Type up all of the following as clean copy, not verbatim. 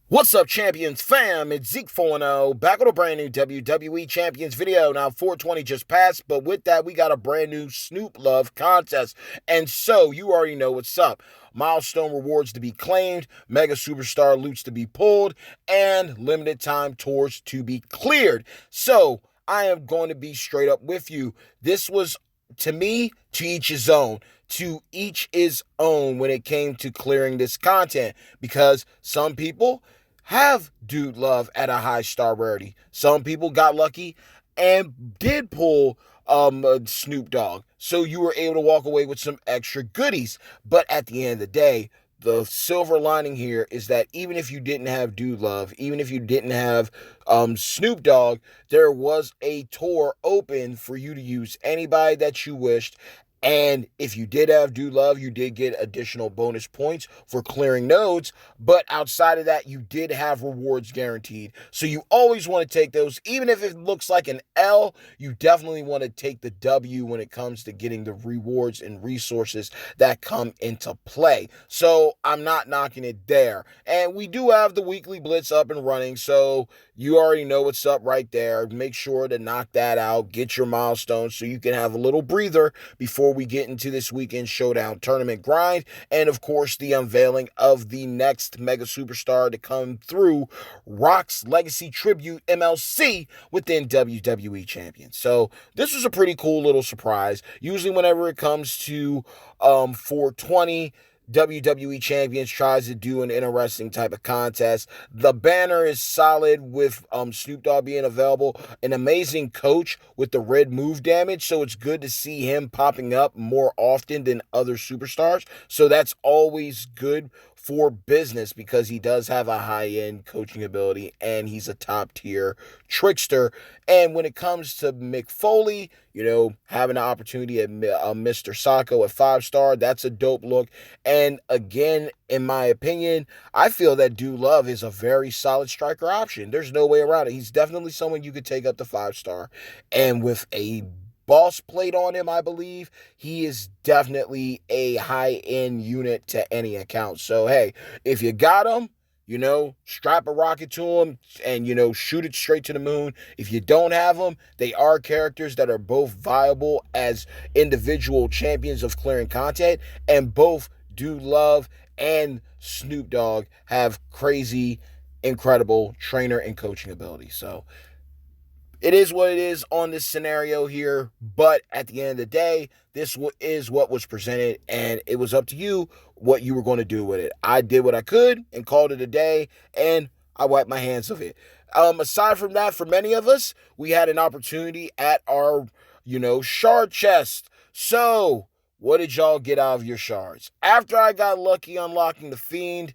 What's up, Champions fam? It's Zeke 4-0, back with a brand new WWE Champions video. Now, 420 just passed, but with that, we got a brand new Snoop Love contest. And so, you already know what's up. Milestone rewards to be claimed, Mega Superstar loots to be pulled, and limited time tours to be cleared. So, I am going to be straight up with you. This was, to me, to each his own. To each his own when it came to clearing this content, because some people have Dude Love at a high star rarity. Some people got lucky and did pull Snoop Dogg. So you were able to walk away with some extra goodies. But at the end of the day, the silver lining here is that even if you didn't have Dude Love, even if you didn't have Snoop Dogg, there was a tour open for you to use anybody that you wished. And if you did have Dude Love, you did get additional bonus points for clearing nodes. But outside of that, you did have rewards guaranteed. So you always want to take those. Even if it looks like an L, you definitely want to take the W when it comes to getting the rewards and resources that come into play. So I'm not knocking it there. And we do have the weekly blitz up and running. So you already know what's up right there. Make sure to knock that out. Get your milestones so you can have a little breather before we get into this weekend Showdown tournament grind, and of course the unveiling of the next mega superstar to come through, Rock's Legacy Tribute MLC within WWE Champions. So this was a pretty cool little surprise. Usually whenever it comes to 420, WWE Champions tries to do an interesting type of contest. The banner is solid with Snoop Dogg being available. An amazing coach with the red move damage, so it's good to see him popping up more often than other superstars. So that's always good for business because he does have a high-end coaching ability and he's a top-tier trickster. And when it comes to Mick Foley, having an opportunity at Mr. Sacco at 5-star, that's a dope look. And again, in my opinion, I feel that Dude Love is a very solid striker option. There's no way around it. He's definitely someone you could take up to 5-star. And with a boss plate on him, I believe, he is definitely a high-end unit to any account. So, hey, if you got him, strap a rocket to them and, shoot it straight to the moon. If you don't have them, they are characters that are both viable as individual champions of clearing content, and both Dude Love and Snoop Dogg have crazy, incredible trainer and coaching ability. So it is what it is on this scenario here, but at the end of the day, this is what was presented, and it was up to you what you were going to do with it. I did what I could and called it a day, and I wiped my hands of it. Aside from that, for many of us, we had an opportunity at our, shard chest. So, what did y'all get out of your shards? After I got lucky unlocking the Fiend,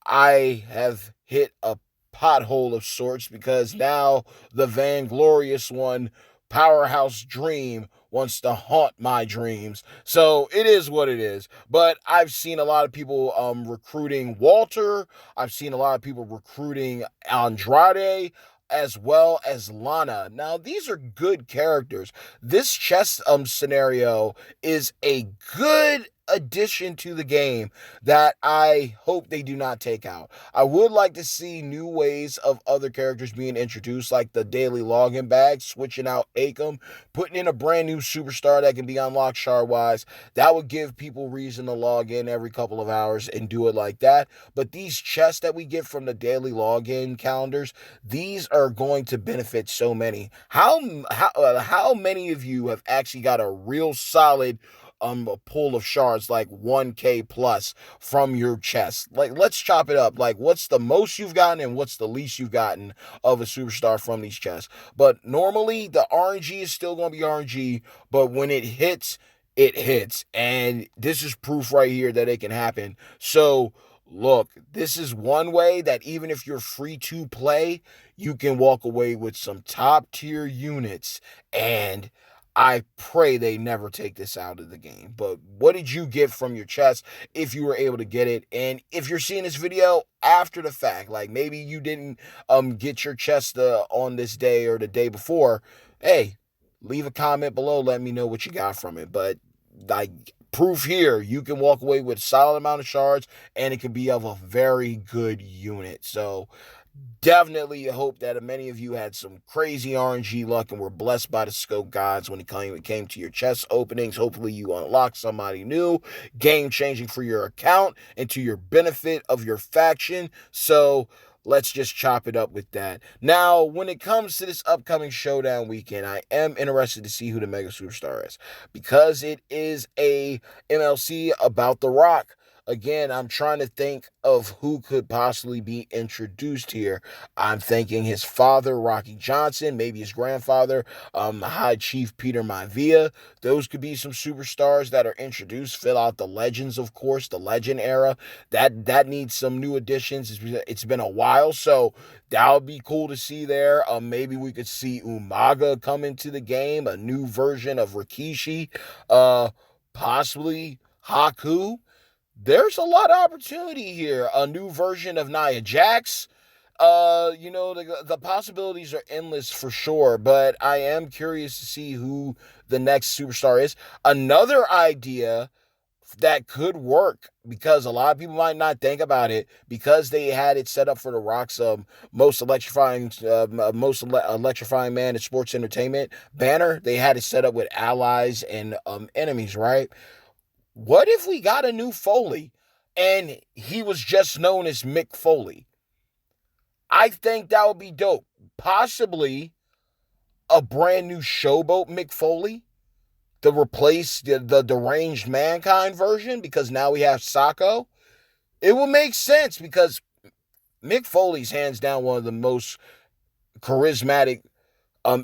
I have hit a pothole of sorts because now the vainglorious one, Powerhouse Dream, wants to haunt my dreams. So it is what it is. But I've seen a lot of people recruiting Walter. I've seen a lot of people recruiting Andrade as well as Lana. Now, these are good characters. This chess scenario is a good addition to the game that I hope they do not take out. I would like to see new ways of other characters being introduced, like the daily login bag, switching out Akam, putting in a brand new superstar that can be unlocked shard-wise. That would give people reason to log in every couple of hours and do it like that. But these chests that we get from the daily login calendars, these are going to benefit so many. How many of you have actually got a real solid a pool of shards like 1k plus from your chest? Like, let's chop it up. Like, what's the most you've gotten and what's the least you've gotten of a superstar from these chests? But normally the RNG is still going to be RNG, but when it hits, it hits. And this is proof right here that it can happen. So look, this is one way that even if you're free to play, you can walk away with some top tier units, and I pray they never take this out of the game. But what did you get from your chest if you were able to get it? And if you're seeing this video after the fact, like maybe you didn't get your chest on this day or the day before, hey, leave a comment below, let me know what you got from it. But like, proof here. You can walk away with a solid amount of shards, and it can be of a very good unit. So definitely hope that many of you had some crazy RNG luck and were blessed by the scope gods when it came to your chest openings. Hopefully you unlocked somebody new, game changing for your account and to your benefit of your faction. So let's just chop it up with that. Now, when it comes to this upcoming Showdown weekend, I am interested to see who the Mega Superstar is because it is a MLC about The Rock. Again, I'm trying to think of who could possibly be introduced here. I'm thinking his father, Rocky Johnson, maybe his grandfather, High Chief Peter Maivia. Those could be some superstars that are introduced. Fill out the legends, of course, the legend era. That needs some new additions. It's been a while, so that would be cool to see there. Maybe we could see Umaga come into the game, a new version of Rikishi, possibly Haku. There's a lot of opportunity here. A new version of Nia Jax. The possibilities are endless for sure, but I am curious to see who the next superstar is. Another idea that could work because a lot of people might not think about it because they had it set up for the Rock's most electrifying man in sports entertainment banner. They had it set up with allies and enemies, right? What if we got a new Foley and he was just known as Mick Foley? I think that would be dope. Possibly a brand new Showboat Mick Foley to replace the deranged Mankind version because now we have Sacco. It will make sense because Mick Foley's hands down one of the most charismatic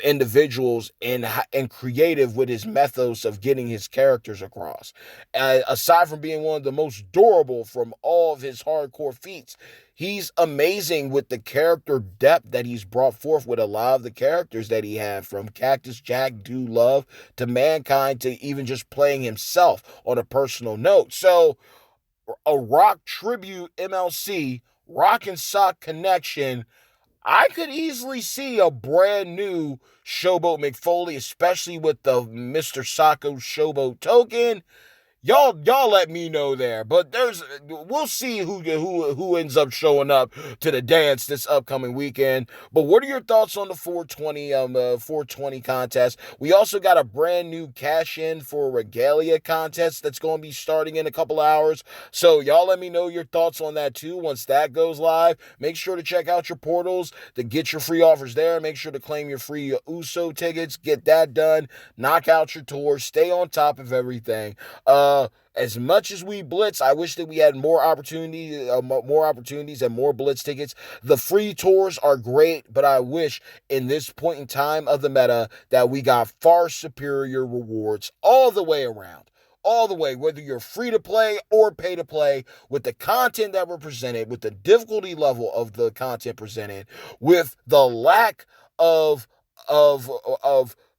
individuals and creative with his methods of getting his characters across. Aside from being one of the most durable from all of his hardcore feats, he's amazing with the character depth that he's brought forth with a lot of the characters that he had, from Cactus Jack, Dude Love, to Mankind, to even just playing himself on a personal note. So a Rock tribute MLC, Rock and Sock connection, I could easily see a brand new Showboat McFoley, especially with the Mr. Sacco Showboat token. Y'all let me know there. But we'll see who ends up showing up to the dance this upcoming weekend. But what are your thoughts on the 420 contest? We also got a brand new cash in for Regalia contest that's going to be starting in a couple hours. So y'all let me know your thoughts on that too once that goes live. Make sure to check out your portals to get your free offers there. Make sure to claim your free USO tickets. Get that done. Knock out your tours. Stay on top of everything. As much as we blitz, I wish that we had more opportunities and more blitz tickets. The free tours are great, but I wish in this point in time of the meta that we got far superior rewards all the way around. All the way, whether you're free to play or pay to play, with the content that we're presented, with the difficulty level of the content presented, with the lack of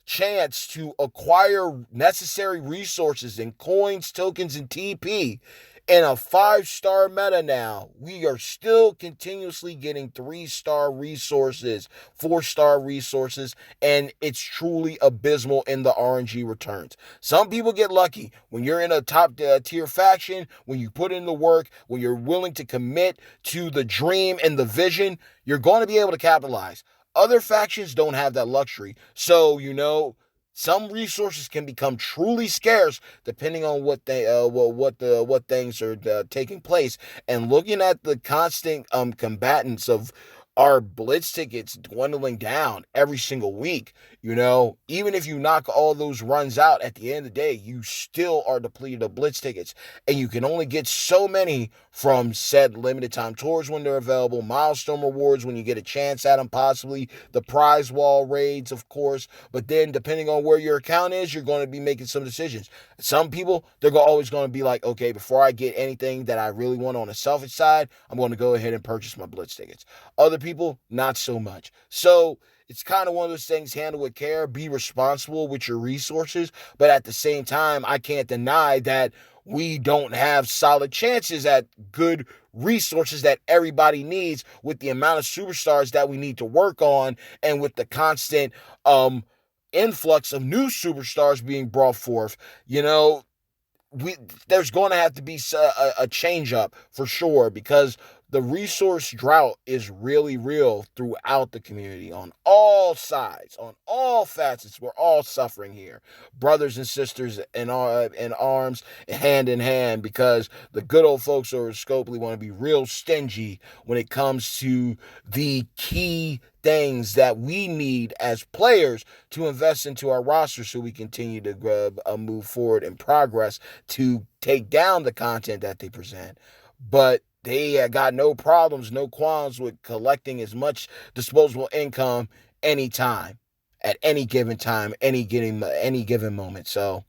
chance to acquire necessary resources and coins, tokens, and TP. In a 5-star meta now, we are still continuously getting 3-star resources, 4-star resources, and it's truly abysmal in the RNG returns. Some people get lucky. When you're in a top tier faction, when you put in the work, when you're willing to commit to the dream and the vision, you're going to be able to capitalize. Other factions don't have that luxury. So, some resources can become truly scarce depending on what things are taking place. And looking at the constant combatants of our blitz tickets dwindling down every single week, even if you knock all those runs out, at the end of the day, you still are depleted of blitz tickets. And you can only get so many from said limited time tours when they're available, milestone rewards when you get a chance at them, possibly the prize wall raids, of course. But then depending on where your account is, you're going to be making some decisions. Some people, they're always going to be like, okay, before I get anything that I really want on the selfish side, I'm going to go ahead and purchase my blitz tickets. Other people, not so much. So it's kind of one of those things, handle with care, be responsible with your resources. But at the same time, I can't deny that we don't have solid chances at good resources that everybody needs with the amount of superstars that we need to work on, and with the constant influx of new superstars being brought forth. there's going to have to be a change up for sure, because the resource drought is really real throughout the community on all sides, on all facets. We're all suffering here, brothers and sisters in arms, hand in hand, because the good old folks over at Scopely want to be real stingy when it comes to the key things that we need as players to invest into our roster so we continue to move forward and progress to take down the content that they present. But they got no problems, no qualms with collecting as much disposable income anytime, at any given time, any given moment. So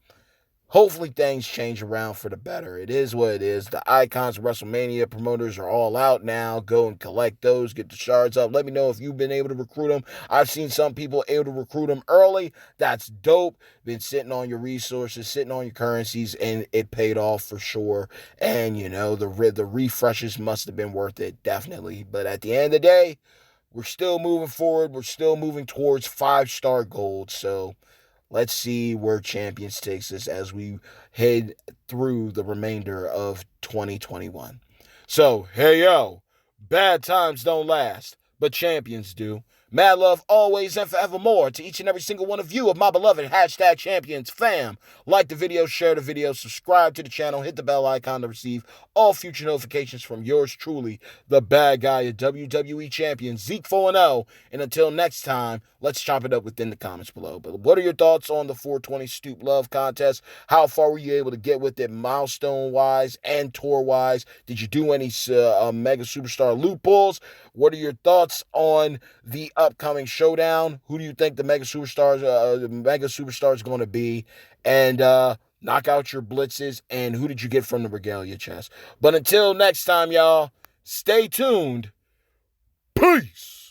hopefully things change around for the better. It is what it is. The Icons of WrestleMania promoters are all out now. Go and collect those. Get the shards up. Let me know if you've been able to recruit them. I've seen some people able to recruit them early. That's dope. Been sitting on your resources, sitting on your currencies, and it paid off for sure. And, the refreshes must have been worth it, definitely. But at the end of the day, we're still moving forward. We're still moving towards 5-star gold. So let's see where Champions takes us as we head through the remainder of 2021. So, hey yo, bad times don't last, but champions do. Mad love always and forevermore to each and every single one of you of my beloved #champions fam. Like the video, share the video, subscribe to the channel, hit the bell icon to receive all future notifications from yours truly, the bad guy of WWE champion, Zeke 4-0. And until next time, let's chop it up within the comments below. But what are your thoughts on the 420 Stoop Love contest? How far were you able to get with it milestone-wise and tour-wise? Did you do any Mega Superstar loopholes? What are your thoughts on the upcoming Showdown? Who do you think the Mega Superstars is going to be? And knock out your blitzes. And who did you get from the regalia chest? But until next time, y'all, stay tuned. Peace.